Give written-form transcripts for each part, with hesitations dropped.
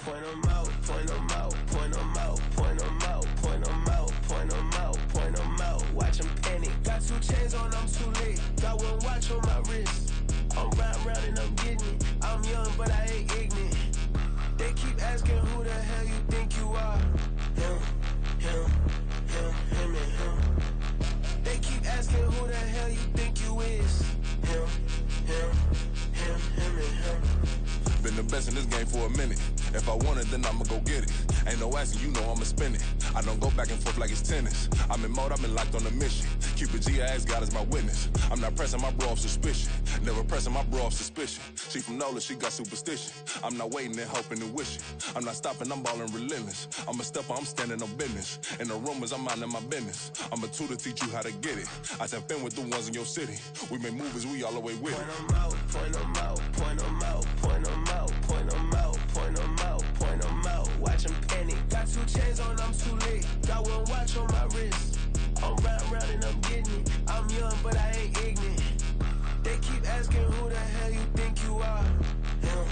Point 'em out, point 'em out, point 'em out, point 'em out, point 'em out, point 'em out, point 'em out. Watch 'em panic. Got 2 chains on, I'm too late. Got 1 watch on my wrist. I'm round and I'm getting it. I'm young, but I ain't ignorant. They keep asking who the hell you think you are. Him, him, him, and him. They keep asking who the hell you think you is. Him, and him. Been the best in this game for a minute. If I want it, then I'ma go get it. Ain't no asking, you know I'ma spin it. I don't go back and forth like it's tennis. I'm in mode, I've been locked on a mission. Cupid G, I ask God as my witness. I'm not pressing my bro off suspicion. Never pressing my bro off suspicion. She from NOLA, she got superstition. I'm not waiting and hoping and wishing. I'm not stopping, I'm balling relentless. I'm a stepper, I'm standing on business. In the rumors, I'm minding my business. I'm a tutor, teach you how to get it. I tap in with the ones in your city. We make movies, we all the way with it. Point 'em out, point 'em out, point 'em out, point 'em out, point 'em out, point 'em out, point 'em out. Watch 'em panic. Got 2 chains on, I'm too late. Got 1 watch on my wrist. I'm round and I'm getting it. I'm young, but I ain't ignorant. They keep asking who the hell you think you are. Him,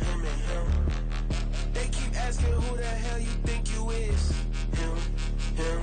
and him. They keep asking who the hell you think you is. Him, and him.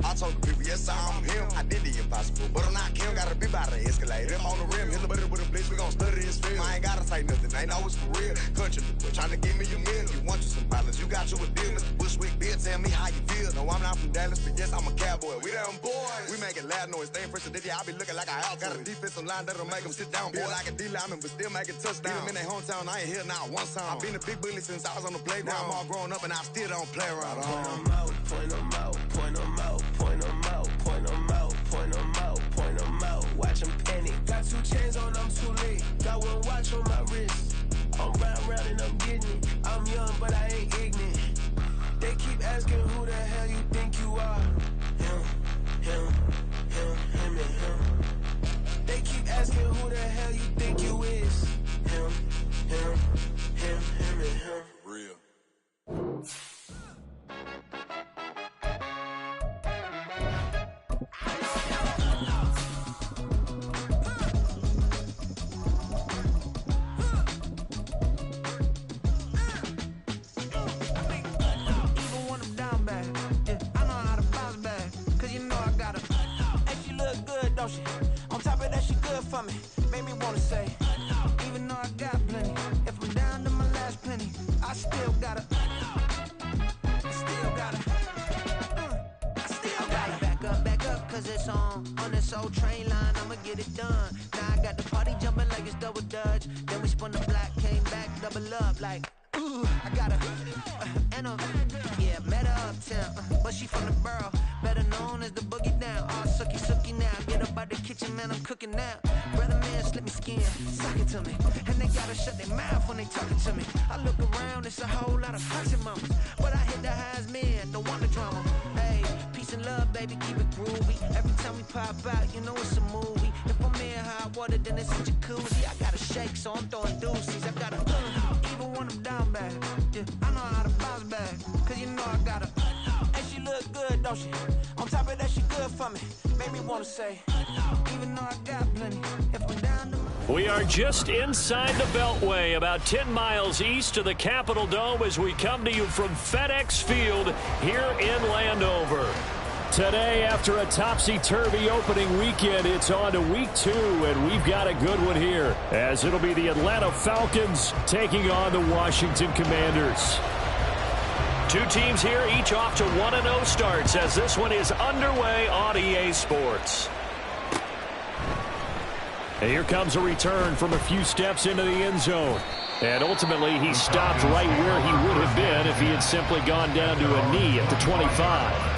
I told the people, yes, I'm him. I did the impossible, but I'm not Kim. Gotta be by the escalator. I'm on the rim, hit the butter with a blitz. We gon' study his film. I ain't gotta say nothing, ain't know it's for real. Country people trying to give me a meal. You want you some violence, you got you a deal. Mr. Bushwick, Bill, tell me how you feel. No, I'm not from Dallas, but yes, I'm a cowboy. We them boys. We making loud noise, staying fresh to this. I be looking like a house. Got a defensive line that'll make them sit down. Feel like a D-lineman, but still making touchdowns. Beat them in their hometown, I ain't here now one song. I've been a big bully since I was on the playground. Now I'm all grown up and I still don't play around. Point 'em out, point 'em out, point 'em out, point 'em out, point 'em out, point 'em out, point 'em out. Watch 'em panic. Got 2 chains on, I'm too late. Got 1 watch on my wrist. I'm round and I'm getting it. I'm young, but I ain't ignorant. They keep asking who the hell you think you are. Him, and him. They keep asking who the hell you think you is. Him, and him. Real. On top of that, she good for me. Made me wanna say, even though I got plenty, if I'm down to my last penny, I still gotta back up, cause it's on this old train line, I'ma get it done. Now I got the party jumping like it's double dutch. Then we spun the block, came back, double up like, ooh, I got a, and a, yeah, met her uptown, but she from the borough, better known as the boogie down. All sucky now, get up out the kitchen, man, I'm cooking now. Brother man, slip me skin, suck it to me, and they gotta shut their mouth when they talking to me. I look around, it's a whole lot of toxic mamas, but I hit the highs, man, don't want the drama. Hey, peace and love, baby, keep it groovy. Every time we pop out, you know it's a movie. If I'm in hot water, then it's a jacuzzi. I gotta shake, so I'm throwing deuces. I gotta, even when I'm down bad, yeah, I know how to bounce back, cause you know I gotta, and she look good, don't she? On top of that, she good for me. Made me wanna say, even though I got plenty, if I'm down to... We are just inside the Beltway, about 10 miles east of the Capitol Dome as we come to you from FedEx Field here in Landover. Today, after a topsy-turvy opening weekend, it's on to week 2, and we've got a good one here, as it'll be the Atlanta Falcons taking on the Washington Commanders. 2 teams here, each off to 1-0 starts, as this one is underway on EA Sports. And here comes a return from a few steps into the end zone. And ultimately, he stopped right where he would have been if he had simply gone down to a knee at the 25.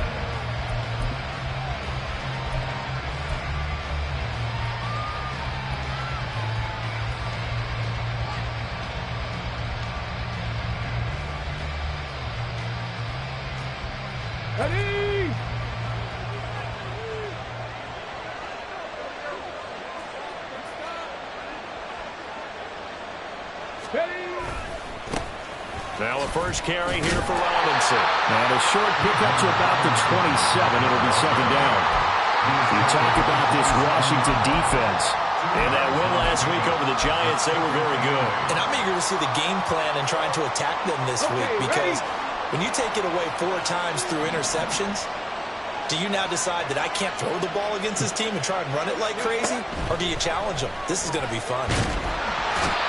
Now a first carry here for Robinson. And a short pickup to about the 27. It'll be second down. You talk about this Washington defense. And that win last last week over the Giants. They were very good. And I'm eager to see the game plan and trying to attack them this week because when you take it away 4 times through interceptions, do you now decide that I can't throw the ball against this team and try and run it like crazy? Or do you challenge them? This is going to be fun.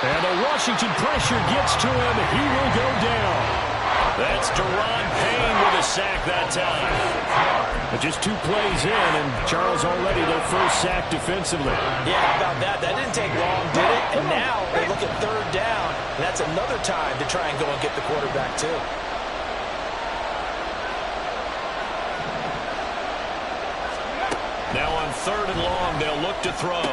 And the Washington pressure gets to him. He will go down. That's Deron Payne with a sack that time. But just 2 plays in, and Charles already their first sack defensively. Yeah, how about that? That didn't take long, did it? And now they look at 3rd down, and that's another time to try and go and get the quarterback too. Now on 3rd and long, they'll look to throw.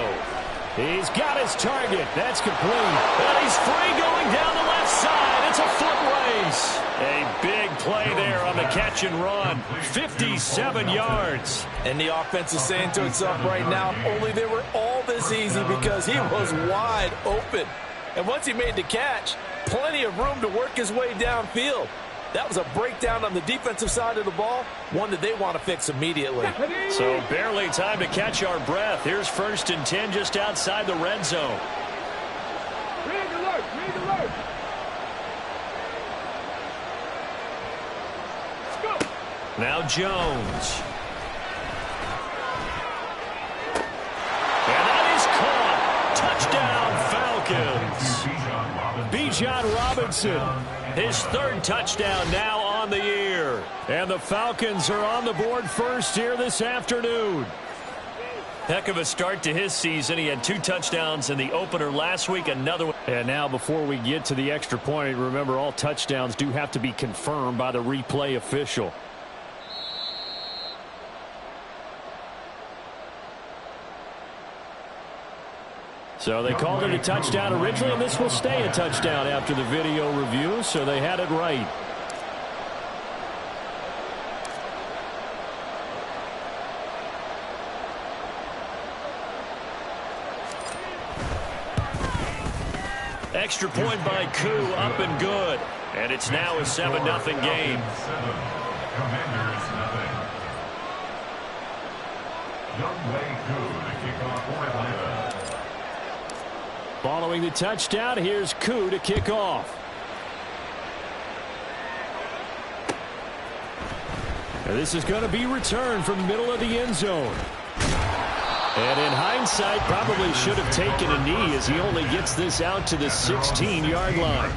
He's got his target. That's complete. And he's free going down the left side. It's a foot race. A big play there on the catch and run. 57 yards. And the offense is saying to itself right now, only they were all this easy because he was wide open. And once he made the catch, plenty of room to work his way downfield. That was a breakdown on the defensive side of the ball, one that they want to fix immediately. So barely time to catch our breath. Here's 1st and 10 just outside the red zone. Rig alert, rig alert. Let's go. Now Jones. And that is caught. Touchdown, Falcons. Bijan Robinson. His 3rd touchdown now on the year. And the Falcons are on the board first here this afternoon. Heck of a start to his season. He had 2 touchdowns in the opener last week, another one. And now before we get to the extra point, remember all touchdowns do have to be confirmed by the replay official. So they called it a touchdown originally, and this will stay a touchdown after the video review, so they had it right. Extra point by Koo, up and good. And it's now a 7-0 game. Commanders nothing. Younghoe Koo to kick off for Atlanta. Following the touchdown, here's Koo to kick off. And this is going to be returned from the middle of the end zone. And in hindsight, probably should have taken a knee as he only gets this out to the 16-yard line.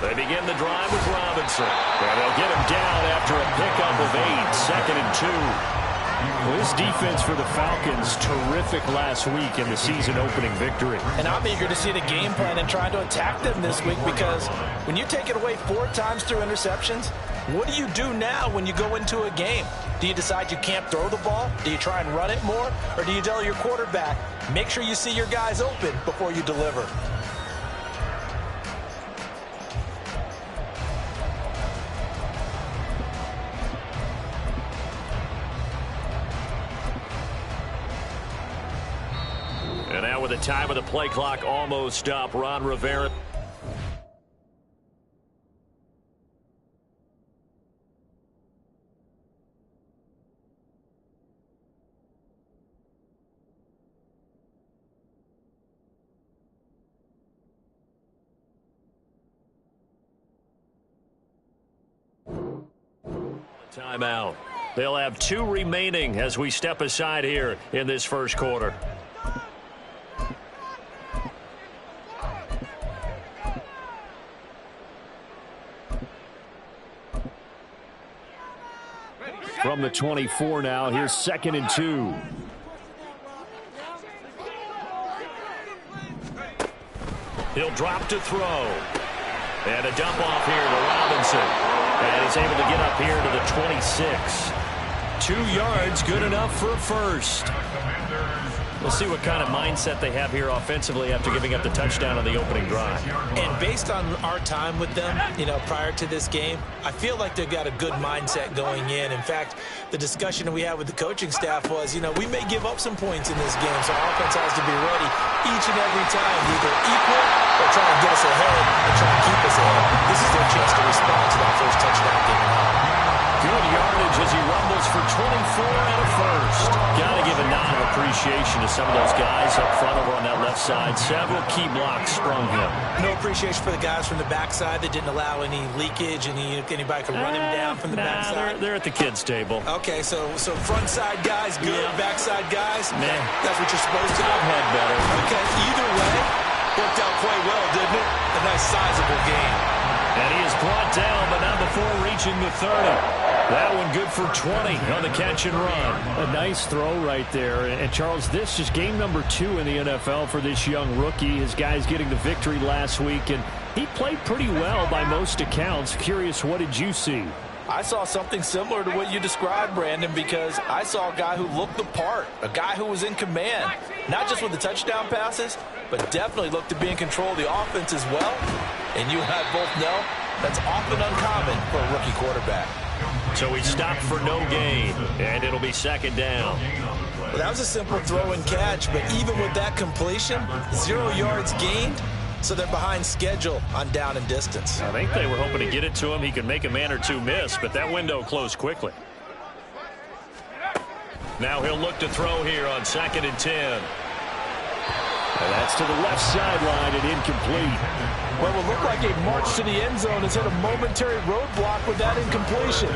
They begin the drive with Robinson. And they'll get him down after a pickup of 8, 2nd and 2. Well, this defense for the Falcons, terrific last week in the season-opening victory. And I'm eager to see the game plan and trying to attack them this week because when you take it away 4 times through interceptions, what do you do now when you go into a game? Do you decide you can't throw the ball? Do you try and run it more? Or do you tell your quarterback, make sure you see your guys open before you deliver? And now with the time of the play clock almost up, Ron Rivera. Timeout. They'll have 2 remaining as we step aside here in this first quarter. From the 24 now, here's 2nd and 2. He'll drop to throw. And a dump off here to Robinson. And he's able to get up here to the 26. 2 yards, good enough for a first. We'll see what kind of mindset they have here offensively after giving up the touchdown on the opening drive. And based on our time with them, prior to this game, I feel like they've got a good mindset going in. In fact, the discussion we had with the coaching staff was, we may give up some points in this game, so our offense has to be ready each and every time, either equal or try and get us ahead and try and keep us ahead. This is their chance to respond to that first touchdown given up. Good yardage as he rumbles for 24 and a first. Got to give a nod of appreciation to some of those guys up front over on that left side. Several key blocks sprung him. No appreciation for the guys from the backside that didn't allow any leakage, and anybody could run him down from the backside. They're at the kids' table. Okay, so front side guys good, backside guys, that's what you're supposed to do. I've had better. Okay, either way, worked out quite well, didn't it? A nice sizable gain. And he is brought down, but not before reaching the 30. That one good for 20 on the catch and run. A nice throw right there. And Charles, this is game number 2 in the NFL for this young rookie. His guys getting the victory last week, and he played pretty well by most accounts. Curious, what did you see? I saw something similar to what you described, Brandon, because I saw a guy who looked the part, a guy who was in command, not just with the touchdown passes, but definitely looked to be in control of the offense as well. And you and I both know that's often uncommon for a rookie quarterback. So he stopped for no gain, and it'll be second down. Well, that was a simple throw and catch, but even with that completion, 0 yards gained, so they're behind schedule on down and distance. I think they were hoping to get it to him. He could make a man or two miss, but that window closed quickly. Now he'll look to throw here on 2nd and 10. And that's to the left sideline and incomplete. Well, it will look like a march to the end zone has hit a momentary roadblock with that incompletion.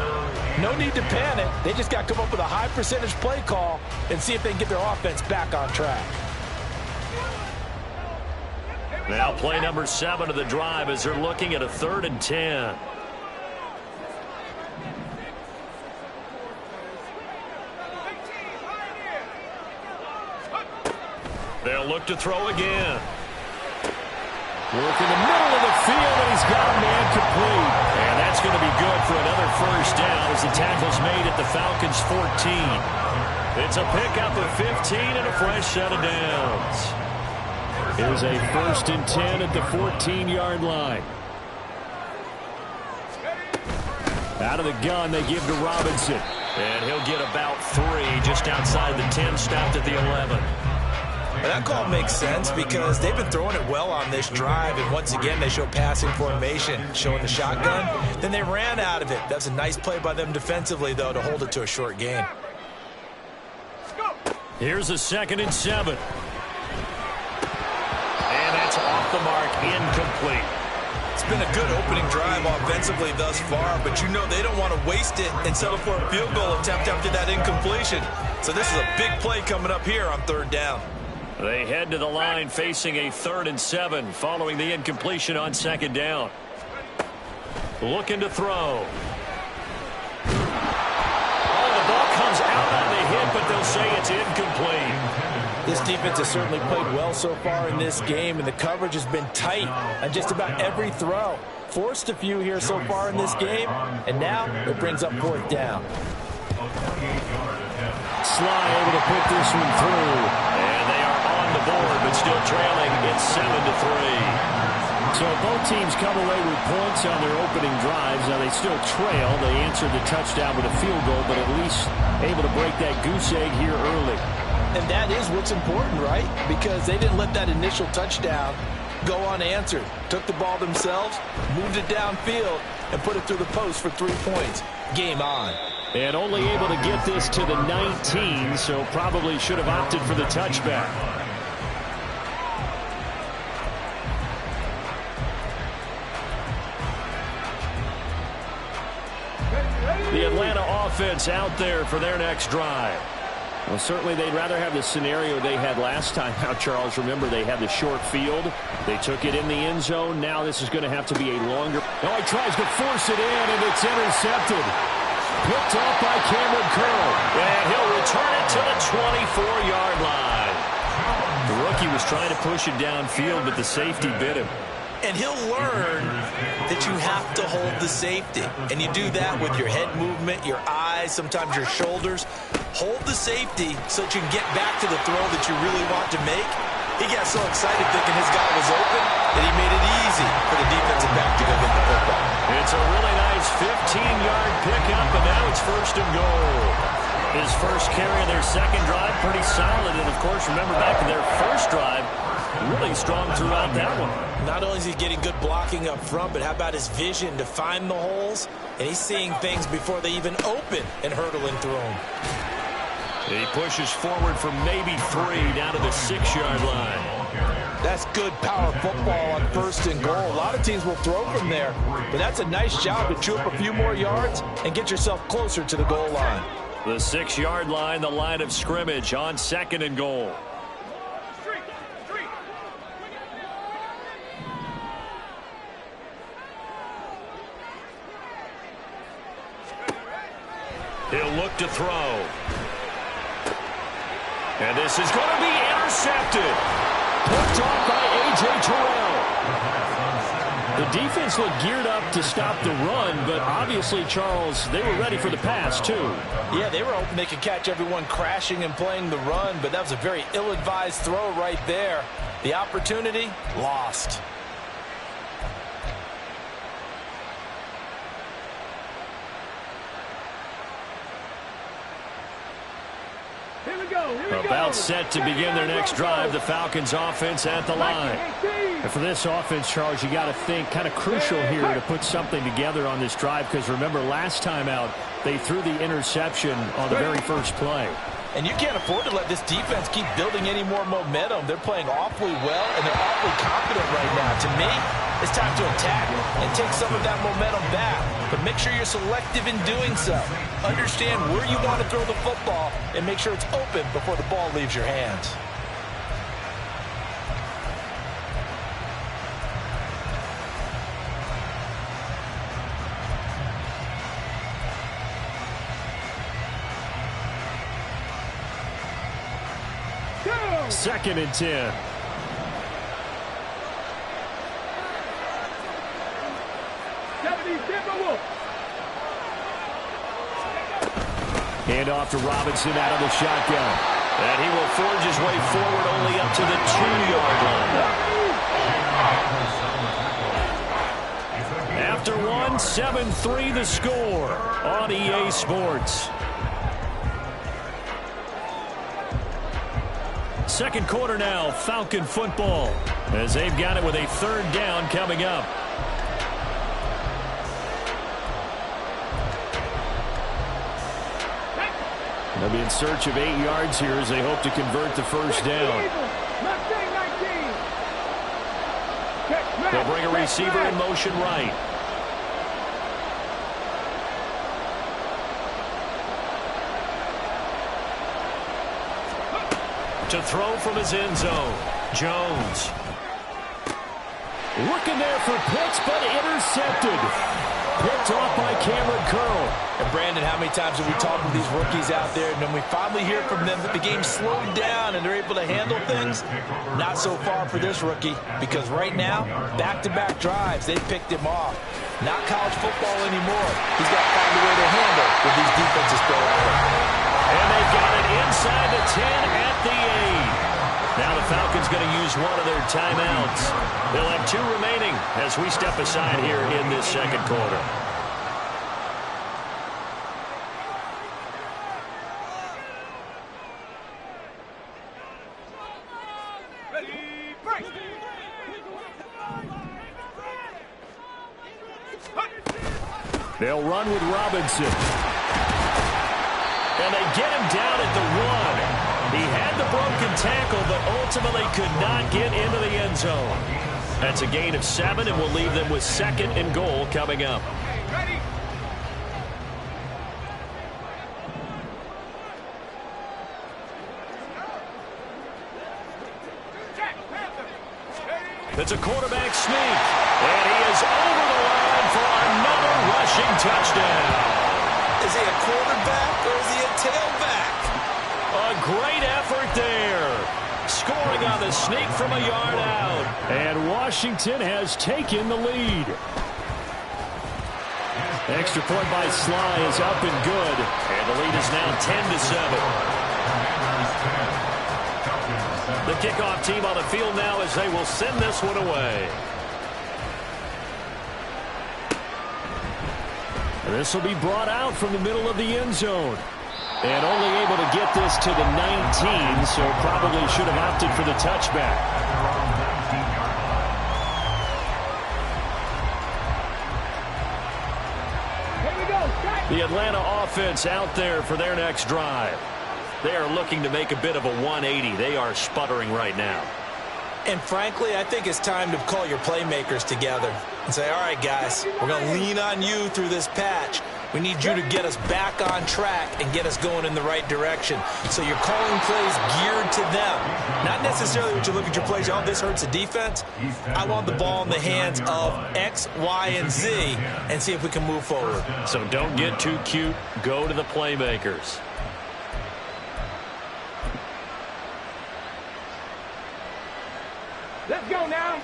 No need to panic. They just got to come up with a high percentage play call and see if they can get their offense back on track. Now play number 7 of the drive as they're looking at a 3rd and 10. They'll look to throw again. Work in the middle of the field, and he's got a man complete. And that's going to be good for another first down as the tackle's made at the Falcons' 14. It's a pickup of 15 and a fresh set of downs. Here's a 1st and 10 at the 14-yard line. Out of the gun, they give to Robinson. And he'll get about 3 just outside the 10, stopped at the 11. That call makes sense because they've been throwing it well on this drive, and once again they show passing formation, showing the shotgun. Then they ran out of it. That's a nice play by them defensively, though, to hold it to a short gain. Here's a 2nd and 7. And that's off the mark, incomplete. It's been a good opening drive offensively thus far, but you know they don't want to waste it and settle for a field goal attempt after that incompletion. So this is a big play coming up here on 3rd down. They head to the line facing a 3rd and 7 following the incompletion on 2nd down. Looking to throw. Oh, the ball comes out on the hit, but they'll say it's incomplete. This defense has certainly played well so far in this game, and the coverage has been tight on just about every throw. Forced a few here so far in this game, and now it brings up 4th down. Sly able to put this one through. And they are on the board, but still trailing. It's 7-3. So both teams come away with points on their opening drives. Now they still trail. They answered the touchdown with a field goal, but at least able to break that goose egg here early. And that is what's important, right? Because they didn't let that initial touchdown go unanswered. Took the ball themselves, moved it downfield, and put it through the post for 3 points. Game on. And only able to get this to the 19, so probably should have opted for the touchback. The Atlanta offense out there for their next drive. Well, certainly they'd rather have the scenario they had last time out, Charles. Remember, they had the short field. They took it in the end zone. Now this is going to have to be a longer. Oh, he tries to force it in, and it's intercepted. Picked off by Cameron Curl. And he'll return it to the 24-yard line. The rookie was trying to push it downfield, but the safety bit him. And he'll learn that you have to hold the safety. And you do that with your head movement, your eyes, thighs, sometimes your shoulders. Hold the safety so that you can get back to the throw that you really want to make. He got so excited thinking his guy was open that he made it easy for the defensive back to go get the football. It's a really nice 15-yard pickup, and now it's 1st and goal. His first carry of their second drive, pretty solid. And, of course, remember back to their first drive, really strong throughout that one. Not only is he getting good blocking up front, but how about his vision to find the holes? And he's seeing things before they even open and hurtling through them. He pushes forward for maybe 3 down to the 6-yard line. That's good power football on 1st and goal. A lot of teams will throw from there, but that's a nice job to chew up a few more yards and get yourself closer to the goal line. The 6-yard line, the line of scrimmage on 2nd and goal. He'll look to throw. And this is going to be intercepted. Picked off by A.J. Terrell. The defense looked geared up to stop the run, but obviously, Charles, they were ready for the pass, too. Yeah, they were hoping they could catch everyone crashing and playing the run, but that was a very ill-advised throw right there. The opportunity, lost. About set to begin their next drive, the Falcons offense at the line. And for this offense, Charles, you got to think kind of crucial here to put something together on this drive, because remember last time out, they threw the interception on the very first play. And you can't afford to let this defense keep building any more momentum. They're playing awfully well, and they're awfully confident right now. To me, it's time to attack and take some of that momentum back. But make sure you're selective in doing so. Understand where you want to throw the football and make sure it's open before the ball leaves your hands. Second and 10. Hand off to Robinson out of the shotgun. And he will forge his way forward only up to the 2-yard line. After 7-3 the score on EA Sports. Second quarter now, Falcon football, as they've got it with a 3rd down coming up. They'll be in search of 8 yards here as they hope to convert the first down. They'll bring a receiver in motion right. To throw from his end zone, Jones. Looking there for Pitts, but intercepted. Picked off by Cameron Curl. And Brandon, how many times have we talked with these rookies out there, and then we finally hear from them that the game slowed down and they're able to handle things? Not so far for this rookie, because right now, back-to-back drives, they picked him off. Not college football anymore. He's got to find a way to handle with these defenses thrown at him. And they got it inside the 10 at the 8. Now the Falcons going to use one of their timeouts. They'll have 2 remaining as we step aside here in this second quarter. They'll run with Robinson. And they get him down at the 1. He had the broken tackle, but ultimately could not get into the end zone. That's a gain of 7, and we'll leave them with 2nd and goal coming up. It's a quarterback sneak, and he is over the line for another rushing touchdown. Is he a quarterback or is he a tailback? A great effort there. Scoring on the sneak from a yard out. And Washington has taken the lead. Extra point by Sly is up and good. And the lead is now 10-7. The kickoff team on the field now as they will send this one away. This will be brought out from the middle of the end zone. And only able to get this to the 19, so probably should have opted for the touchback. The Atlanta offense out there for their next drive. They are looking to make a bit of a 180. They are sputtering right now. And frankly, I think it's time to call your playmakers together and say, all right, guys, we're going to lean on you through this patch. We need you to get us back on track and get us going in the right direction. So you're calling plays geared to them. Not necessarily what you look at your plays, oh, this hurts the defense. I want the ball in the hands of X, Y, and Z and see if we can move forward. So don't get too cute. Go to the playmakers. Let's go now.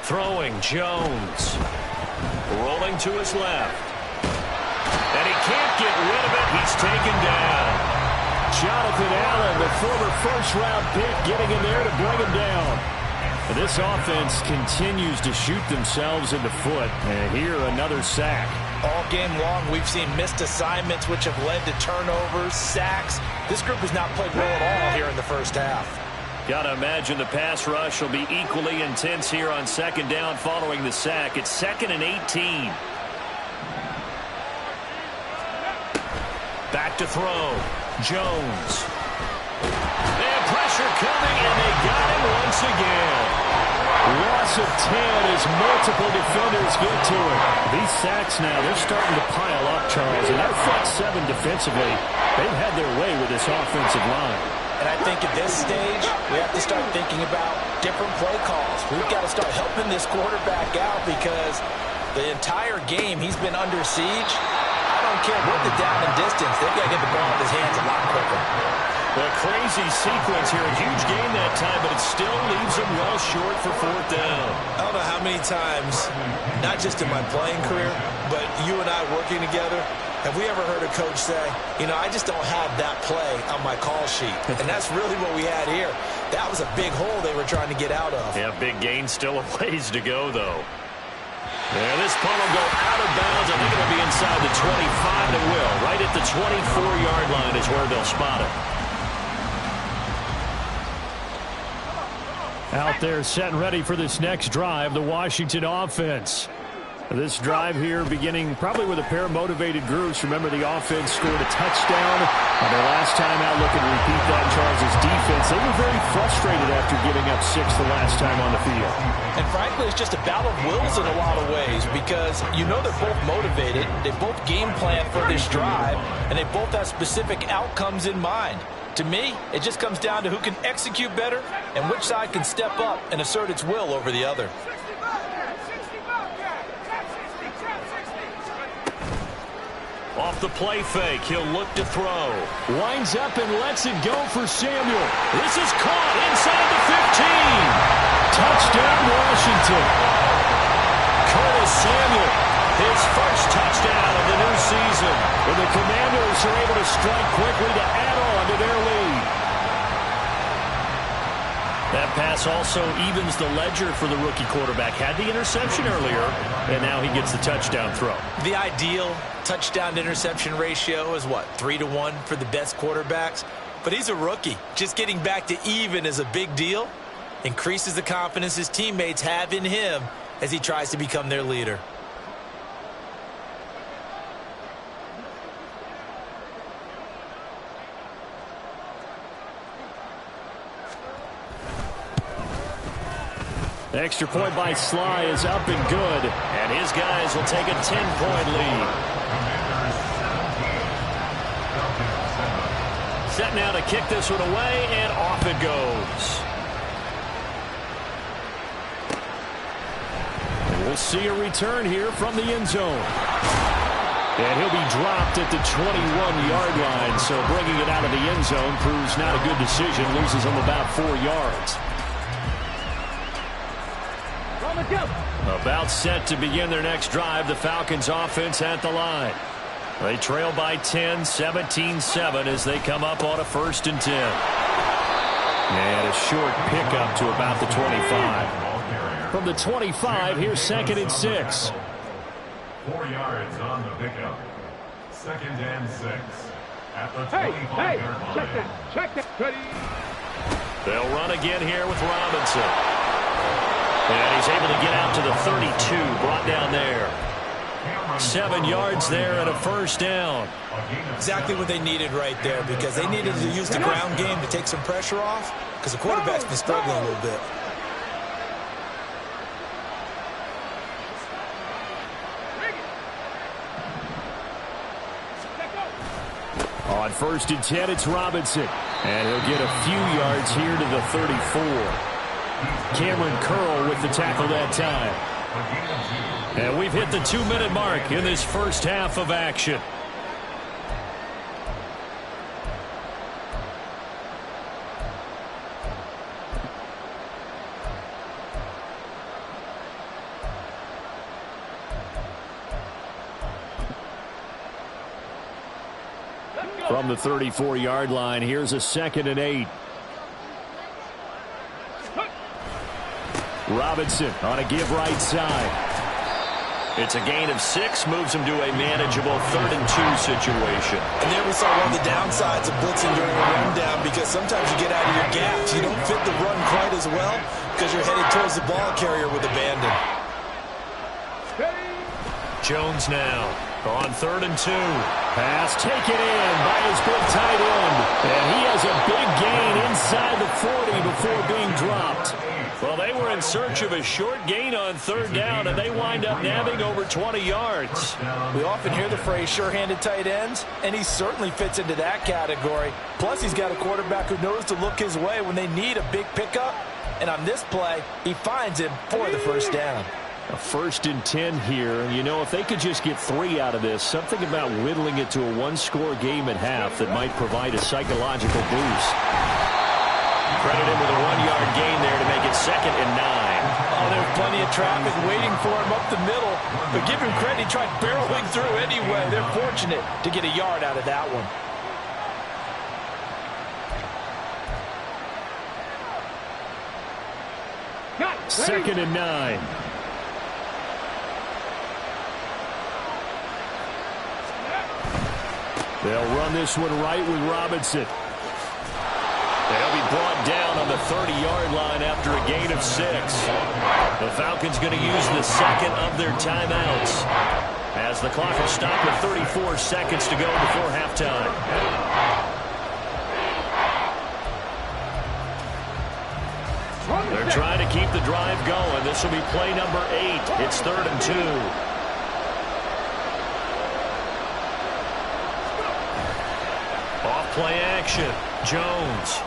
Throwing, Jones. Rolling to his left. And he can't get rid of it. He's taken down. Jonathan Allen, the former first-round pick, getting in there to bring him down. And this offense continues to shoot themselves in the foot. And here, another sack. All game long, we've seen missed assignments, which have led to turnovers, sacks. This group has not played well at all here in the first half. Got to imagine the pass rush will be equally intense here on second down following the sack. It's 2nd and 18. Back to throw. Jones. And pressure coming, and they got him once again. Loss of 10 as multiple defenders get to it. These sacks now, they're starting to pile up, Charles, and that front seven defensively, they've had their way with this offensive line. And I think at this stage, we have to start thinking about different play calls. We've got to start helping this quarterback out because the entire game he's been under siege. I don't care what the down and distance. They've got to get the ball in his hands a lot quicker. A crazy sequence here. A huge gain that time, but it still leaves him well short for 4th down. I don't know how many times, not just in my playing career, but you and I working together, have we ever heard a coach say, you know, I just don't have that play on my call sheet. And that's really what we had here. That was a big hole they were trying to get out of. Yeah, big gain, still a ways to go, though. Yeah, this punt will go out of bounds. I think it'll be inside the 25, and it will. Right at the 24-yard line is where they'll spot it. Out there set and ready for this next drive, the Washington offense. This drive here beginning probably with a pair of motivated groups. Remember, the offense scored a touchdown on their last time out. Looking to repeat that in Charles' defense. They were very frustrated after giving up 6 the last time on the field. And frankly, it's just a battle of wills in a lot of ways because you know they're both motivated. They both game plan for this drive, and they both have specific outcomes in mind. To me, it just comes down to who can execute better and which side can step up and assert its will over the other. Off the play fake, he'll look to throw. Winds up and lets it go for Samuel. This is caught inside the 15. Touchdown, Washington. Curtis Samuel, his first touchdown of the new season. And the Commanders are able to strike quickly to add on to their lead. That pass also evens the ledger for the rookie quarterback. Had the interception earlier, and now he gets the touchdown throw. The ideal touchdown-to-interception ratio is what, 3-to-1 for the best quarterbacks? But he's a rookie. Just getting back to even is a big deal. Increases the confidence his teammates have in him as he tries to become their leader. The extra point by Sly is up and good, and his guys will take a 10-point lead. Set now to kick this one away, and off it goes. And we'll see a return here from the end zone. And he'll be dropped at the 21-yard line. So bringing it out of the end zone proves not a good decision. Loses him about 4 yards. About set to begin their next drive. The Falcons offense at the line. They trail by 10, 17-7 as they come up on a 1st and 10. And a short pickup to about the 25. From the 25, here's 2nd and 6. 4 yards on the pickup. 2nd and 6. At the 25-yard line. Check that. They'll run again here with Robinson. And he's able to get out to the 32, brought down there. 7 yards there and a 1st down. Exactly what they needed right there, because they needed to use the ground game to take some pressure off, because the quarterback's been struggling a little bit. On 1st and 10, it's Robinson. And he'll get a few yards here to the 34. Cameron Curl with the tackle that time. And we've hit the 2-minute mark in this first half of action. From the 34-yard line, here's a 2nd and 8. Robinson on a give right side. It's a gain of 6, moves him to a manageable 3rd and 2 situation. And there we saw one of the downsides of blitzing during a rundown, because sometimes you get out of your gaps. You don't fit the run quite as well because you're headed towards the ball carrier with abandon. Jones now on 3rd and 2. Pass taken in by his big tight end. And he has a big gain inside the 40 before being dropped. Well, they were in search of a short gain on 3rd down, and they wind up nabbing over 20 yards. We often hear the phrase sure-handed tight ends, and he certainly fits into that category. Plus, he's got a quarterback who knows to look his way when they need a big pickup. And on this play, he finds him for the 1st down. A 1st and 10 here. And, you know, if they could just get 3 out of this, something about whittling it to a 1-score game at half that might provide a psychological boost. Credit him with a 1-yard gain there to make it 2nd and 9. Oh, there's plenty of traffic waiting for him up the middle. But give him credit, he tried barreling through anyway. They're fortunate to get a yard out of that one. Second and 9. They'll run this one right with Robinson. They'll be brought down on the 30-yard line after a gain of 6. The Falcons going to use the 2nd of their timeouts as the clock will stop with 34 seconds to go before halftime. They're trying to keep the drive going. This will be play number 8. It's 3rd and 2. Off play action. Jones.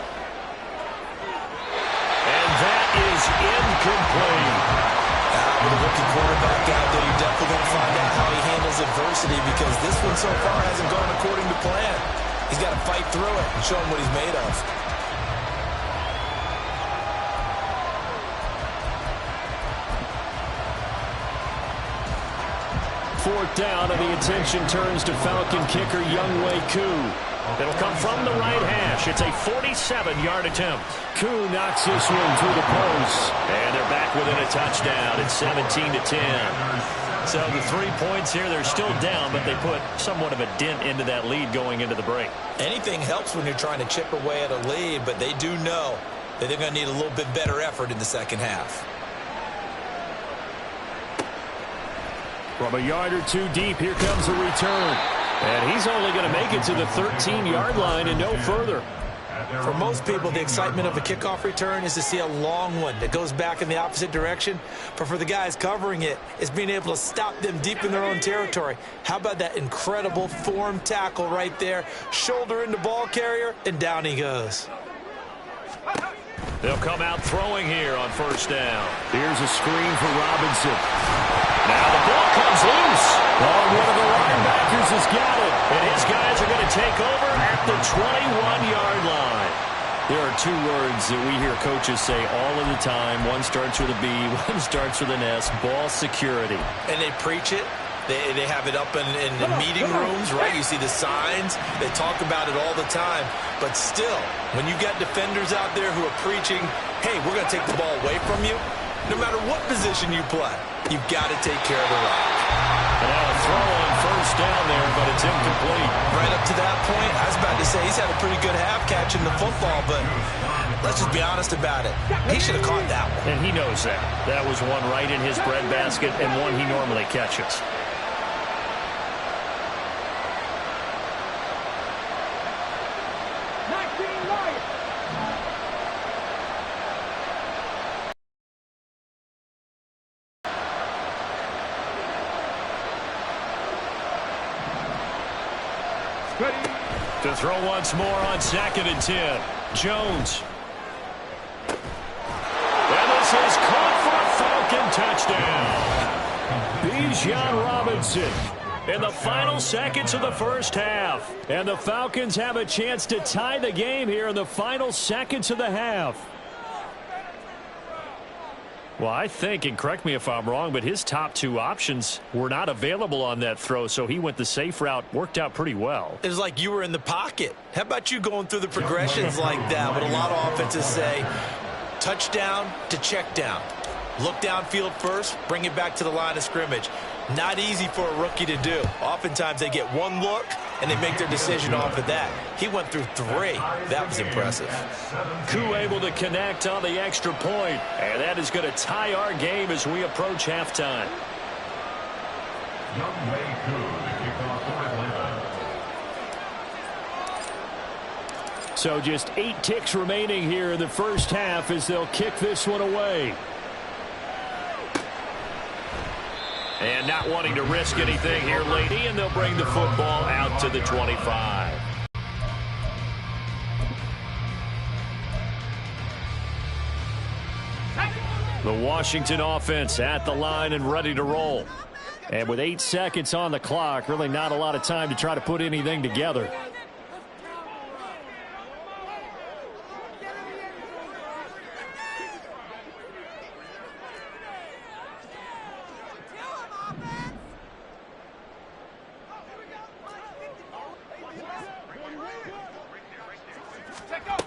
And that is incomplete. With a rookie quarterback out there, you're definitely going to find out how he handles adversity, because this one so far hasn't gone according to plan. He's got to fight through it and show him what he's made of. Fourth down, and the attention turns to Falcon kicker Younghoe Koo. It'll come from the right hash. It's a 47-yard attempt. Koo knocks this one through the post. And they're back within a touchdown. It's 17-10. So the 3 points here, they're still down, but they put somewhat of a dent into that lead going into the break. Anything helps when you're trying to chip away at a lead, but they do know that they're going to need a little bit better effort in the second half. From a yard or 2 deep, here comes a return. And he's only going to make it to the 13-yard line and no further. For most people, the excitement of a kickoff return is to see a long one that goes back in the opposite direction. But for the guys covering it, it's being able to stop them deep in their own territory. How about that incredible form tackle right there? Shoulder into ball carrier, and down he goes. They'll come out throwing here on first down. Here's a screen for Robinson. Now the ball comes loose. Oh, one of the linebackers has got it. And his guys are going to take over at the 21-yard line. There are two words that we hear coaches say all of the time. One starts with a B, one starts with an S, ball security. And they preach it. They have it up in the meeting rooms, right? You see the signs. They talk about it all the time. But still, when you got defenders out there who are preaching, hey, we're going to take the ball away from you, no matter what position you play, you've got to take care of the rock. And now a throw on first down there, but it's incomplete. Right up to that point, I was about to say he's had a pretty good half catching the football, but let's just be honest about it. He should have caught that one. And he knows that. That was one right in his breadbasket and one he normally catches. To throw once more on 2nd and 10. Jones. And this is caught for a Falcon touchdown. Bijan Robinson in the final seconds of the first half. And the Falcons have a chance to tie the game here in the final seconds of the half. Well, I think, and correct me if I'm wrong, but his top two options were not available on that throw, so he went the safe route. Worked out pretty well. It was like you were in the pocket. How about you going through the progressions like that? What a lot of offenses say, touchdown to check down. Look downfield first, bring it back to the line of scrimmage. Not easy for a rookie to do. Oftentimes they get one look, and they make their decision off of that. He went through 3. That was impressive. Koo able to connect on the extra point, and that is going to tie our game as we approach halftime. Younghoe Koo, the kickoff for Atlanta. So just 8 ticks remaining here in the first half as they'll kick this one away. And not wanting to risk anything here, lady, and they'll bring the football out to the 25. The Washington offense at the line and ready to roll. And with 8 seconds on the clock, really not a lot of time to try to put anything together. Check go.